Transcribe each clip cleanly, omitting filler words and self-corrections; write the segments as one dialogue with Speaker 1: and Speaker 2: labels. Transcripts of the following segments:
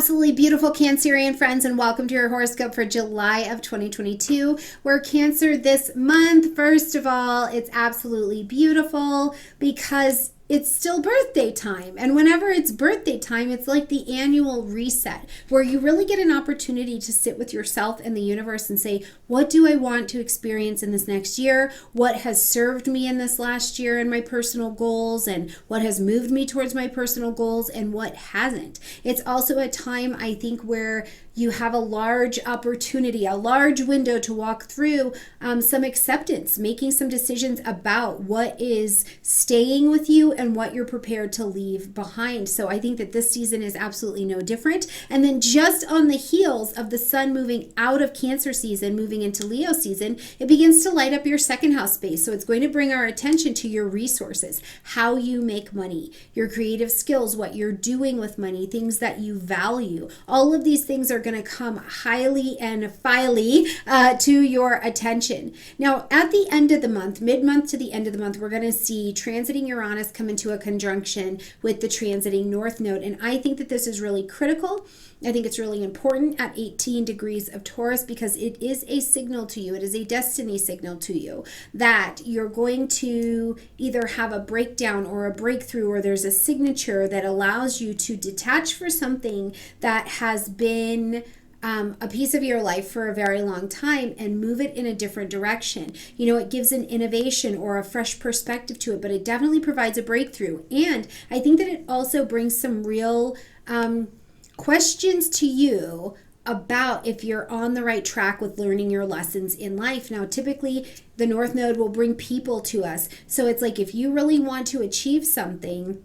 Speaker 1: absolutely beautiful Cancerian friends, and welcome to your horoscope for July of 2022. We're Cancer this month. First of all, it's absolutely beautiful because it's still birthday time. And whenever it's birthday time, it's like the annual reset where you really get an opportunity to sit with yourself and the universe and say, what do I want to experience in this next year? What has served me in this last year and my personal goals, and what has moved me towards my personal goals and what hasn't? It's also a time, I think, where you have a large opportunity, a large window to walk through some acceptance, making some decisions about what is staying with you and what you're prepared to leave behind. So I think that this season is absolutely no different. And then just on the heels of the sun moving out of Cancer season, moving into Leo season, it begins to light up your second house space. So it's going to bring our attention to your resources, how you make money, your creative skills, what you're doing with money, things that you value. All of these things are going to come highly and finely to your attention. Now, at the end of the month, mid-month to the end of the month, we're going to see transiting Uranus come into a conjunction with the transiting North Node. And I think that this is really critical. I think it's really important at 18 degrees of Taurus because it is a signal to you. It is a destiny signal to you that you're going to either have a breakdown or a breakthrough, or there's a signature that allows you to detach for something that has been a piece of your life for a very long time and move it in a different direction. You know, it gives an innovation or a fresh perspective to it, but it definitely provides a breakthrough. And I think that it also brings some real questions to you about if you're on the right track with learning your lessons in life. Now, typically, the North Node will bring people to us. So it's like if you really want to achieve something,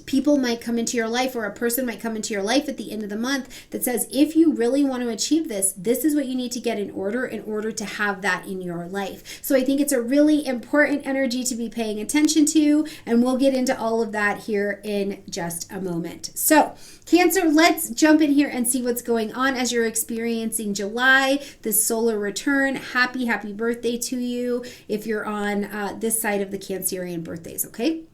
Speaker 1: people might come into your life, or a person might come into your life at the end of the month that says, if you really want to achieve this, this is what you need to get in order to have that in your life. So I think it's a really important energy to be paying attention to, and we'll get into all of that here in just a moment. So Cancer, let's jump in here and see what's going on as you're experiencing July, this solar return. Happy birthday to you if you're on this side of the Cancerian birthdays, okay?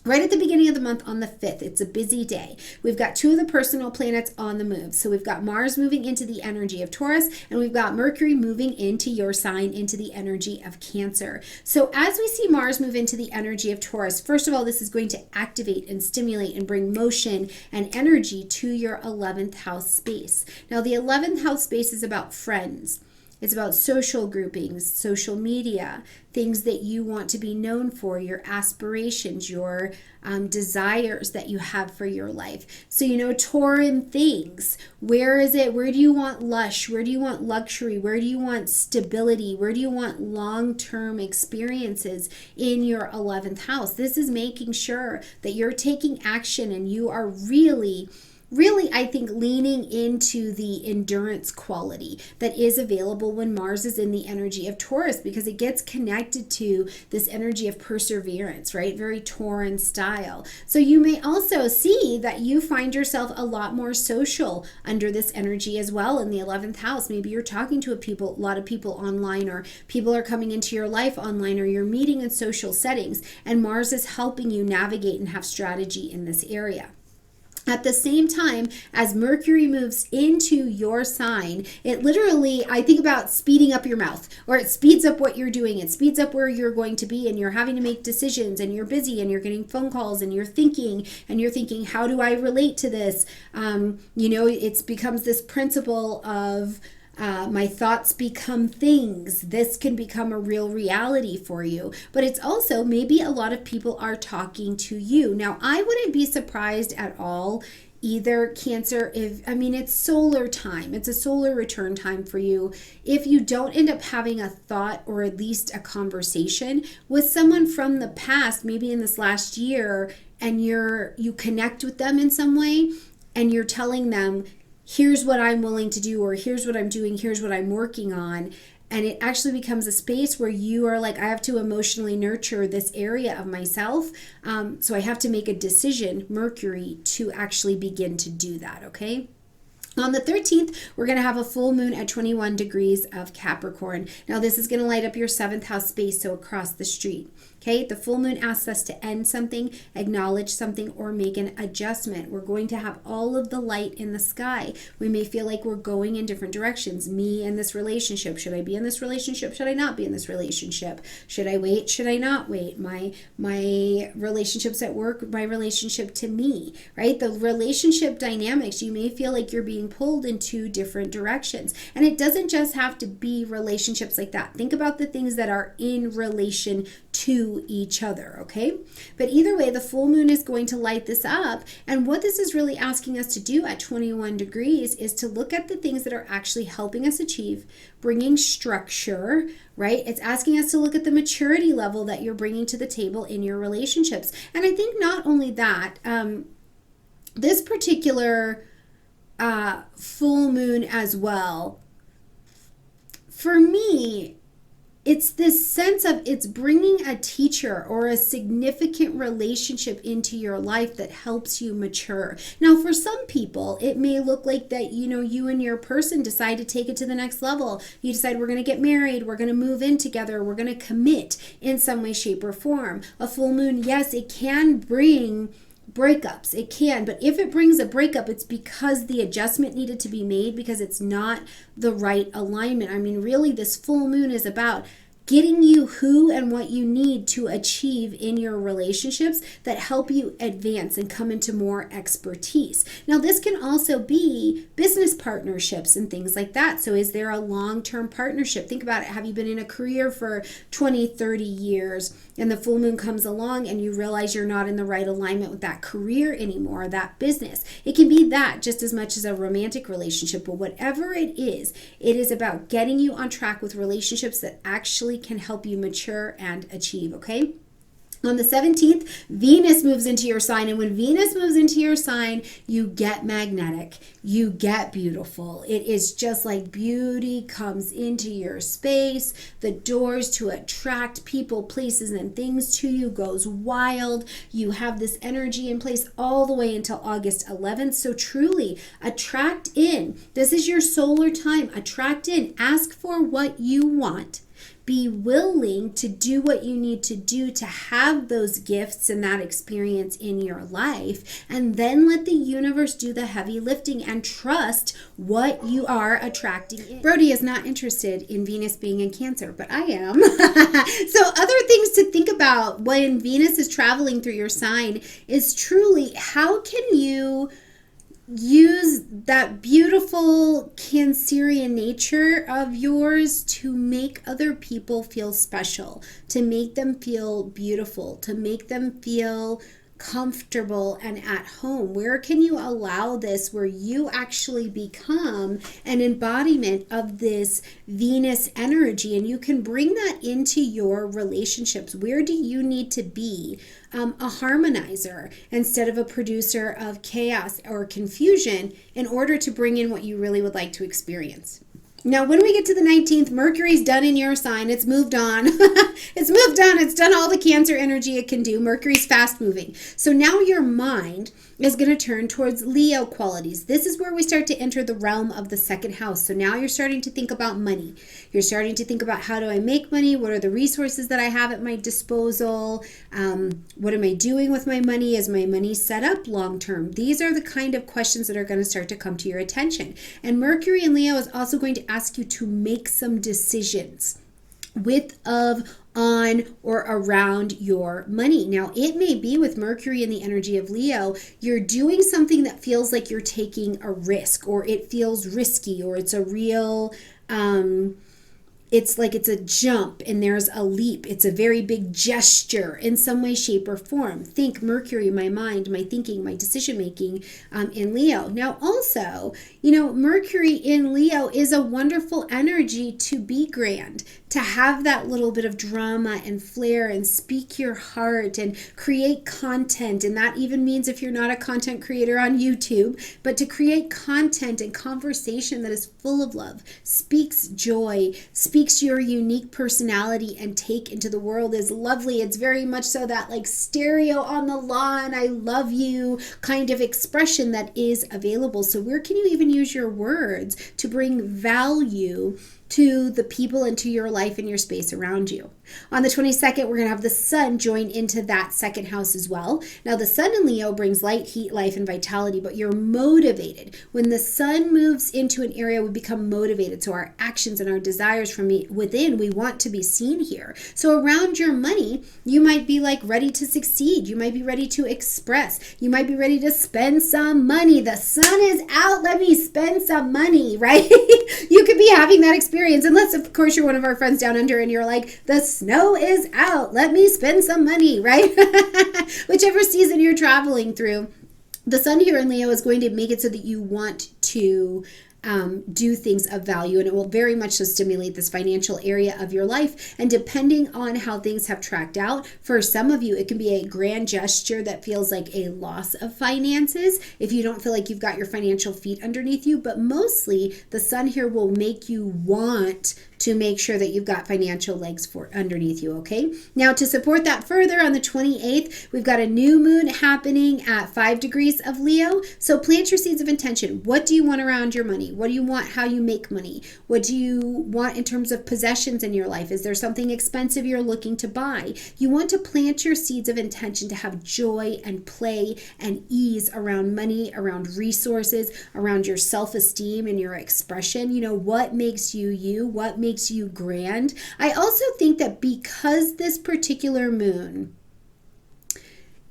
Speaker 1: Right at the beginning of the month on the 5th, it's a busy day. We've got two of the personal planets on the move. So we've got Mars moving into the energy of Taurus, and we've got Mercury moving into your sign, into the energy of Cancer. So as we see Mars move into the energy of Taurus, first of all, this is going to activate and stimulate and bring motion and energy to your 11th house space. Now, the 11th house space is about friends. It's about social groupings, social media, things that you want to be known for, your aspirations, your desires that you have for your life. So, you know, Tauran things. Where is it? Where do you want lush? Where do you want luxury? Where do you want stability? Where do you want long-term experiences in your 11th house? This is making sure that you're taking action and you are really, I think, leaning into the endurance quality that is available when Mars is in the energy of Taurus, because it gets connected to this energy of perseverance, right? Very Tauran style. So you may also see that you find yourself a lot more social under this energy as well in the 11th house. Maybe you're talking to a lot of people online, or people are coming into your life online, or you're meeting in social settings, and Mars is helping you navigate and have strategy in this area. At the same time, as Mercury moves into your sign, it literally, I think about speeding up your mouth, or it speeds up what you're doing. It speeds up where you're going to be, and you're having to make decisions, and you're busy, and you're getting phone calls, and you're thinking, how do I relate to this? You know, it becomes this principle of my thoughts become things. This can become a real reality for you. But it's also maybe a lot of people are talking to you. Now, I wouldn't be surprised at all either, Cancer, it's solar time. It's a solar return time for you. If you don't end up having a thought, or at least a conversation with someone from the past, maybe in this last year, and you connect with them in some way, and you're telling them, here's what I'm willing to do, or here's what I'm doing, here's what I'm working on. And it actually becomes a space where you are like, I have to emotionally nurture this area of myself. So I have to make a decision, Mercury, to actually begin to do that, okay? On the 13th, we're going to have a full moon at 21 degrees of Capricorn. Now, this is going to light up your 7th house space, so across the street. Okay, the full moon asks us to end something, acknowledge something, or make an adjustment. We're going to have all of the light in the sky. We may feel like we're going in different directions. Me and this relationship. Should I be in this relationship? Should I not be in this relationship? Should I wait? Should I not wait? My relationships at work, my relationship to me, right? The relationship dynamics, you may feel like you're being pulled in two different directions. And it doesn't just have to be relationships like that. Think about the things that are in relation to each other, okay? But either way, the full moon is going to light this up. And what this is really asking us to do at 21 degrees is to look at the things that are actually helping us achieve, bringing structure, right? It's asking us to look at the maturity level that you're bringing to the table in your relationships. And I think not only that, this particular full moon as well, for me, it's this sense of it's bringing a teacher or a significant relationship into your life that helps you mature. Now, for some people, it may look like that, you and your person decide to take it to the next level. You decide we're going to get married, we're going to move in together, we're going to commit in some way, shape, or form. A full moon, yes, it can bring breakups. It can, but if it brings a breakup, it's because the adjustment needed to be made because it's not the right alignment. I mean, really, this full moon is about getting you who and what you need to achieve in your relationships that help you advance and come into more expertise. Now, this can also be business partnerships and things like that. So is there a long-term partnership? Think about it. Have you been in a career for 20, 30 years and the full moon comes along and you realize you're not in the right alignment with that career anymore, that business? It can be that just as much as a romantic relationship, but whatever it is about getting you on track with relationships that actually can help you mature and achieve, okay? On the 17th, Venus moves into your sign, and when Venus moves into your sign, you get magnetic, you get beautiful. It is just like beauty comes into your space. The doors to attract people, places, and things to you goes wild. You have this energy in place all the way until August 11th. So truly, attract in. This is your solar time. Attract in. Ask for what you want. Be willing to do what you need to do to have those gifts and that experience in your life, and then let the universe do the heavy lifting and trust what you are attracting in. Brody is not interested in Venus being in Cancer, but I am. So other things to think about when Venus is traveling through your sign is truly how can you use that beautiful Cancerian nature of yours to make other people feel special, to make them feel beautiful, to make them feel comfortable and at home. Where can you allow this where you actually become an embodiment of this Venus energy, and you can bring that into your relationships? Where do you need to be a harmonizer instead of a producer of chaos or confusion in order to bring in what you really would like to experience? Now, when we get to the 19th, Mercury's done in your sign. It's moved on. It's moved on. It's done all the Cancer energy it can do. Mercury's fast moving. So now your mind is going to turn towards Leo qualities. This is where we start to enter the realm of the second house. So now you're starting to think about money. You're starting to think about, how do I make money? What are the resources that I have at my disposal? What am I doing with my money? Is my money set up long term? These are the kind of questions that are going to start to come to your attention. And Mercury in Leo is also going to ask you to make some decisions with, of, on, or around your money. Now, it may be with Mercury in the energy of Leo, you're doing something that feels like you're taking a risk, or it feels risky, or it's a real, it's like it's a jump and there's a leap. It's a very big gesture in some way, shape, or form. Think Mercury, my mind, my thinking, my decision-making in Leo. Now also, Mercury in Leo is a wonderful energy to be grand, to have that little bit of drama and flair and speak your heart and create content. And that even means if you're not a content creator on YouTube, but to create content and conversation that is full of love, speaks joy, speaks your unique personality and take into the world is lovely. It's very much so that like stereo on the lawn, I love you kind of expression that is available. So where can you even use your words to bring value to the people and to your life and your space around you? On the 22nd, we're going to have the sun join into that second house as well. Now, the sun in Leo brings light, heat, life, and vitality, but you're motivated. When the sun moves into an area, we become motivated. So our actions and our desires from within, we want to be seen here. So around your money, you might be like ready to succeed. You might be ready to express. You might be ready to spend some money. The sun is out. Let me spend some money, right? You could be having that experience, unless, of course, you're one of our friends down under and you're like, the snow is out. Let me spend some money, right? Whichever season you're traveling through, the sun here in Leo is going to make it so that you want to do things of value, and it will very much so stimulate this financial area of your life. And depending on how things have tracked out, for some of you, it can be a grand gesture that feels like a loss of finances if you don't feel like you've got your financial feet underneath you. But mostly, the sun here will make you want to make sure that you've got financial legs for underneath you, okay? Now, to support that further, on the 28th, we've got a new moon happening at 5 degrees of Leo. So plant your seeds of intention. What do you want around your money? What do you want how you make money? What do you want in terms of possessions in your life? Is there something expensive you're looking to buy? You want to plant your seeds of intention to have joy and play and ease around money, around resources, around your self-esteem and your expression. You know, what makes you you? What makes you grand? I also think that because this particular moon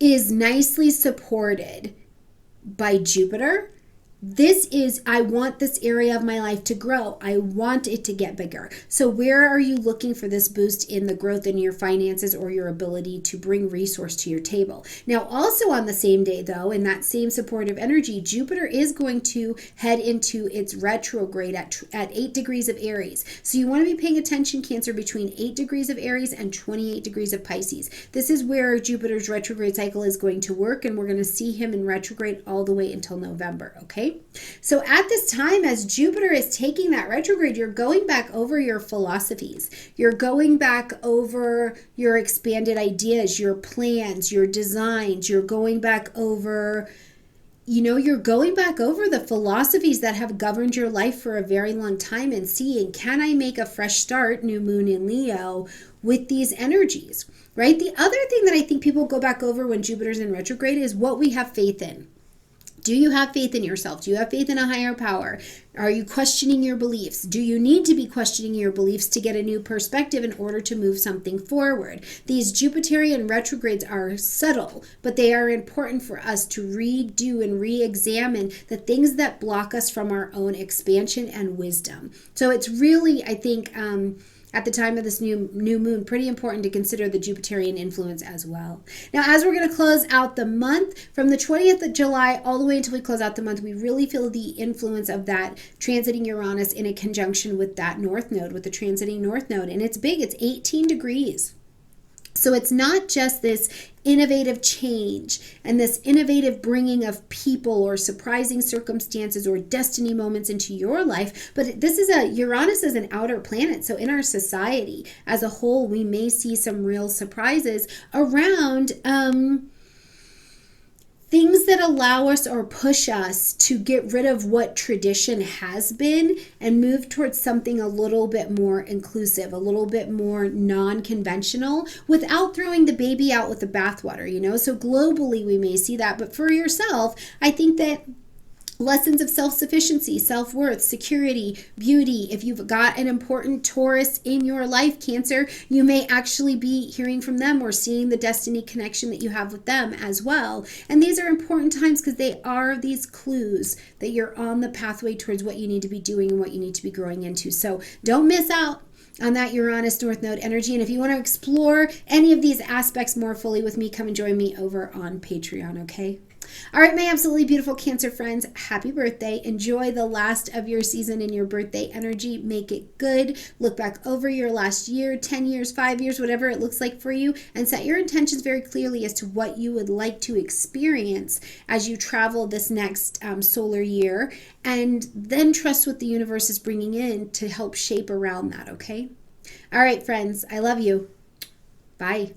Speaker 1: is nicely supported by Jupiter, I want this area of my life to grow. I want it to get bigger. So where are you looking for this boost in the growth in your finances or your ability to bring resource to your table? Now, also on the same day, though, in that same supportive energy, Jupiter is going to head into its retrograde at 8 degrees of Aries. So you want to be paying attention, Cancer, between 8 degrees of Aries and 28 degrees of Pisces. This is where Jupiter's retrograde cycle is going to work, and we're going to see him in retrograde all the way until November, okay? So at this time, as Jupiter is taking that retrograde, you're going back over your philosophies. You're going back over your expanded ideas, your plans, your designs. You're going back over, you're going back over the philosophies that have governed your life for a very long time and seeing, can I make a fresh start, new moon in Leo, with these energies, right? The other thing that I think people go back over when Jupiter's in retrograde is what we have faith in. Do you have faith in yourself? Do you have faith in a higher power? Are you questioning your beliefs? Do you need to be questioning your beliefs to get a new perspective in order to move something forward? These Jupiterian retrogrades are subtle, but they are important for us to redo and re-examine the things that block us from our own expansion and wisdom. So it's really, I think, at the time of this new moon, pretty important to consider the Jupiterian influence as well. Now, as we're going to close out the month, from the 20th of July all the way until we close out the month, we really feel the influence of that transiting Uranus in a conjunction with that North Node, with the transiting North Node. And it's big. It's 18 degrees. So it's not just this innovative change and this innovative bringing of people or surprising circumstances or destiny moments into your life, but Uranus is an outer planet. So in our society as a whole, we may see some real surprises around things that allow us or push us to get rid of what tradition has been and move towards something a little bit more inclusive, a little bit more non-conventional, without throwing the baby out with the bathwater, So globally we may see that, but for yourself, I think that lessons of self-sufficiency, self-worth, security, beauty. If you've got an important Taurus in your life, Cancer, you may actually be hearing from them or seeing the destiny connection that you have with them as well. And these are important times because they are these clues that you're on the pathway towards what you need to be doing and what you need to be growing into. So don't miss out on that Uranus North Node energy. And if you want to explore any of these aspects more fully with me, come and join me over on Patreon, okay? All right, my absolutely beautiful Cancer friends, happy birthday. Enjoy the last of your season in your birthday energy. Make it good. Look back over your last year, 10 years, 5 years, whatever it looks like for you, and set your intentions very clearly as to what you would like to experience as you travel this next solar year, and then trust what the universe is bringing in to help shape around that, okay? All right, friends, I love you. Bye.